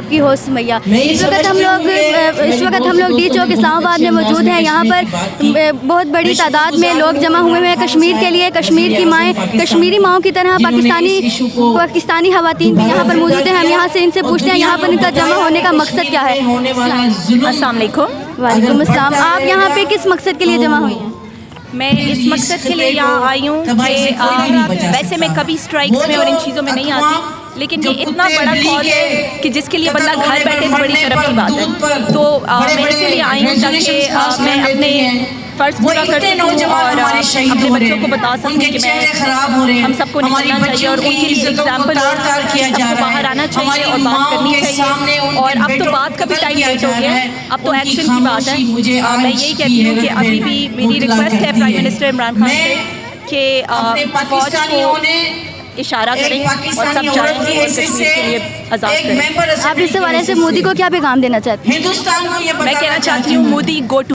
آپ کی ہو سمیہ۔ اس وقت ہم لوگ ڈی چوک اسلام آباد میں موجود ہیں۔ یہاں پر بہت بڑی تعداد میں لوگ جمع ہوئے ہیں کشمیر کے لیے۔ کشمیر کی مائیں کشمیری ماؤں کی طرح پاکستانی خواتین بھی یہاں پر موجود ہیں۔ ہم یہاں سے ان سے پوچھتے ہیں یہاں پر ان کا جمع ہونے کا مقصد کیا ہے۔ السلام علیکم۔ وعلیکم السلام۔ آپ یہاں پہ کس مقصد کے لیے جمع ہوئی ہیں؟ میں اس مقصد کے لیے یہاں آئی ہوں کہ ویسے میں کبھی اسٹرائکس میں اور ان چیزوں میں نہیں آتی، لیکن یہ اتنا بڑا کاز ہے کہ جس کے لیے بندہ گھر بیٹھے تو بڑی شرم کی بات ہے، تو میں اسی لیے آئی ہوں تاکہ میں اپنے فرض پورا کر سکوں اور اپنے بچوں کو بتا سکوں کہ ہم سب کو نکلنا چاہیے اور ان کے لیے ایگزامپل سب کو باہر آنا چاہیے اور بات کرنی چاہیے۔ اور اب تو بات کا بھی ٹائم لیٹ ہو گیا ہے، اب تو ایکشن کی بات ہے۔ میں یہی کہتی ہوں کہ ابھی بھی میری ریکویسٹ ہے پرائم منسٹر عمران خان سے کہ فوج کو اشارہ کریں اور سب جائیں اور کشمیر کے لیے آزاد کریں۔ آپ اس حوالے سے مودی کو کیا پیغام دینا چاہتے ہیں؟ میں کہنا چاہتی ہوں مودی گو ٹو